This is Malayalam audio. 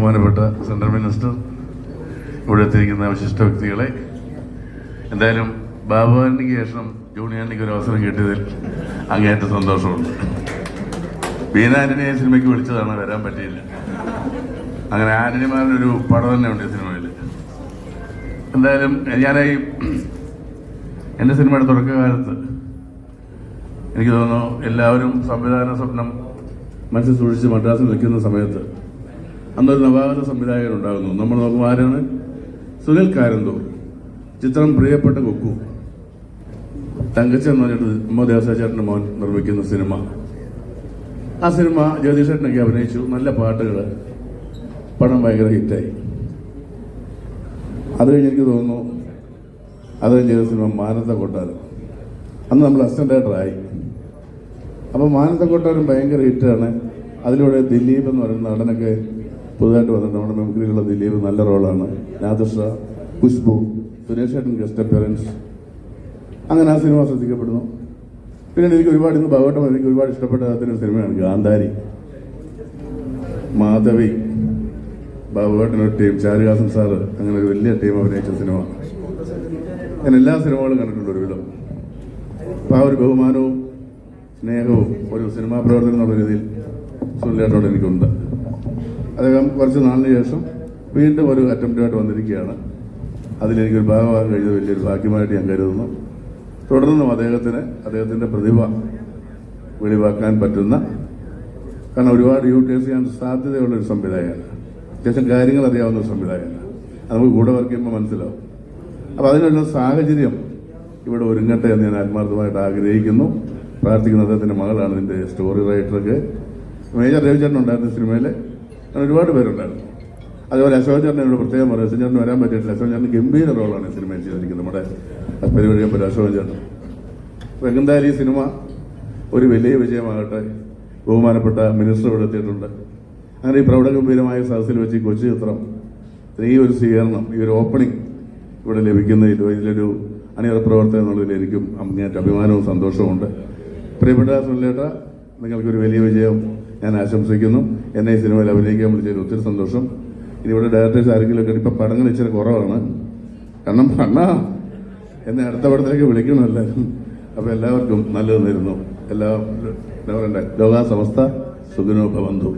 ബഹുമാനപ്പെട്ട സെൻട്രൽ മിനിസ്റ്റർ, ഇവിടെ എത്തിയിരിക്കുന്ന വിശിഷ്ട വ്യക്തികളെ, എന്തായാലും ബാബുവാനിക്ക് ശേഷം ജൂനിയാനിക്ക് ഒരു അവസരം കിട്ടിയതിൽ അങ്ങേയറ്റം സന്തോഷമുണ്ട്. ബീന ആന്റണിയെ സിനിമയ്ക്ക് വിളിച്ചതാണ്, വരാൻ പറ്റിയില്ല. അങ്ങനെ ആന്റണിമാരൊരു പടം തന്നെ ഉണ്ട് സിനിമയിൽ. എന്തായാലും ഞാനായി എൻ്റെ സിനിമയുടെ തുടക്കകാലത്ത് എനിക്ക് തോന്നുന്നു എല്ലാവരും സംവിധാന സ്വപ്നം മനസ്സിൽ സൂക്ഷിച്ച് മദ്രാസിൽ നിൽക്കുന്ന സമയത്ത് അന്നൊരു നവാഗത സംവിധായകരുണ്ടാകുന്നു. നമ്മൾ നോക്കുമ്പോൾ ആരാണ്? സുനിൽ കാരന്തൂർ. ചിത്രം പ്രിയപ്പെട്ട കുക്കു, തങ്കച്ചൻ എന്ന് പറഞ്ഞിട്ട് ദേവസ്വചേട്ടൻ്റെ മോൻ നിർമ്മിക്കുന്ന സിനിമ. ആ സിനിമ ജഗദീഷ് ചേട്ടനൊക്കെ അഭിനയിച്ചു, നല്ല പാട്ടുകൾ, പടം ഭയങ്കര ഹിറ്റായി. അത് കഴിഞ്ഞ് എനിക്ക് തോന്നുന്നു അത് ചെയ്ത സിനിമ മാനത്തെ കൊട്ടാരം. അന്ന് നമ്മൾ അസിസ്റ്റന്റ് ഡയറക്ടറായി. അപ്പോൾ മാനത്തെ കൊട്ടാരം ഭയങ്കര ഹിറ്റാണ്. അതിലൂടെ ദിലീപ് എന്ന് പറയുന്ന നടനൊക്കെ പുതുതായിട്ട് വന്നിട്ട് നമ്മുടെ മെമ്മറിയിലുള്ള ദിലീപ് നല്ല റോളാണ്. നാദിർഷ, ഖുശ്ബു, സുരേഷ് ചേട്ടൻ ഗസ്റ്റ് അപ്പിയറൻസ്. അങ്ങനെ ആ സിനിമ ശ്രദ്ധിക്കപ്പെടുന്നു. പിന്നീട് എനിക്ക് ഒരുപാട് ഇന്ന് ഭാഗവട്ടം എനിക്ക് ഒരുപാട് ഇഷ്ടപ്പെട്ട അദ്ദേഹത്തിൻ്റെ സിനിമയാണ് ഗാന്ധാരി, മാധവി, ബാബുവേട്ടനൊരു ടീം, ചാരുഹാസൻ സാറ്, അങ്ങനെ ഒരു വലിയ ടീം അഭിനയിച്ച സിനിമ. ഞാൻ എല്ലാ സിനിമകളും കണ്ടിട്ടുണ്ട് ഒരുവിധം. അപ്പോൾ ആ ഒരു ബഹുമാനവും സ്നേഹവും ഒരു സിനിമാ പ്രവർത്തനം എന്നുള്ള രീതിയിൽ സുനിലേട്ടനോട് എനിക്കുണ്ട്. അദ്ദേഹം കുറച്ച് നാളിന് ശേഷം വീണ്ടും ഒരു അറ്റംപ്റ്റുമായിട്ട് വന്നിരിക്കുകയാണ്. അതിലെനിക്കൊരു ഭാഗമാകാൻ കഴിഞ്ഞത് വലിയൊരു ഭാഗ്യമായിട്ട് ഞാൻ കരുതുന്നു. തുടർന്നും അദ്ദേഹത്തിൻ്റെ പ്രതിഭ വെളിവാക്കാൻ പറ്റുന്ന, കാരണം ഒരുപാട് യൂട്ടിലൈസ് ചെയ്യാൻ സാധ്യതയുള്ളൊരു സംവിധായകനാണ്. അത്യാവശ്യം കാര്യങ്ങൾ അറിയാവുന്ന ഒരു സംവിധായകനാണ്. അത് നമുക്ക് കൂടെ വർക്ക് ചെയ്യുമ്പോൾ മനസ്സിലാവും. അപ്പോൾ അതിനുള്ള സാഹചര്യം ഇവിടെ ഒരുങ്ങട്ടെ എന്ന് ഞാൻ ആത്മാർത്ഥമായിട്ട് ആഗ്രഹിക്കുന്നു, പ്രാർത്ഥിക്കുന്നു. അദ്ദേഹത്തിൻ്റെ മകളാണ് ഇതിൻ്റെ സ്റ്റോറി റൈറ്ററൊക്കെ. മേജർ രവിചേട്ടൻ ഉണ്ടായിരുന്ന സിനിമയിൽ അങ്ങനെ ഒരുപാട് പേരുണ്ടായിരുന്നു. അതുപോലെ അശോക് ചേട്ടൻ എന്നോട് പ്രത്യേകം പറയും, അശോക് ചേട്ടൻ വരാൻ പറ്റിയിട്ടില്ല. അശോക് ചേട്ടൻ ഗംഭീര റോളാണ് സിനിമയിൽ ചെയ്തിരിക്കുന്നത്, നമ്മുടെ പരിപാടിയപ്പോൾ അശോക് ചേട്ടൻ. അപ്പോൾ എന്തായാലും ഈ സിനിമ ഒരു വലിയ വിജയമാകട്ടെ. ബഹുമാനപ്പെട്ട മിനിസ്റ്റർ ഇവിടെ എത്തിയിട്ടുണ്ട്. അങ്ങനെ ഈ പ്രൗഢഗംഭീരമായ സദസ്സിൽ വെച്ച് ഈ കൊച്ചു ചിത്രം ഈ ഒരു സ്വീകരണം, ഈ ഒരു ഓപ്പണിംഗ് ഇവിടെ ലഭിക്കുന്നതിൽ ഇതിലൊരു അണിയറ പ്രവർത്തനം എന്നുള്ളതിൽ എനിക്കും അങ്ങേയറ്റം അഭിമാനവും സന്തോഷവുമുണ്ട്. പ്രിയപ്പെട്ട സുനിലേട്ട, നിങ്ങൾക്കൊരു വലിയ വിജയം ഞാൻ ആശംസിക്കുന്നു. എന്നെ ഈ സിനിമയിൽ അഭിനയിക്കാൻ വിളിച്ചതിൽ ഒത്തിരി സന്തോഷം. ഇനി ഇവിടെ ഡയറക്ടേഴ്സ് ആരെങ്കിലുമൊക്കെ ഇപ്പം പടങ്ങൾ ഇച്ചിരി കുറവാണ്, കാരണം എന്നെ അടുത്ത പടത്തിലേക്ക് വിളിക്കണമല്ല. അപ്പോൾ എല്ലാവർക്കും നല്ലത് നേരുന്നു. എല്ലാ ലോകാ സമസ്ത സുഖിനോ ഭവന്തു.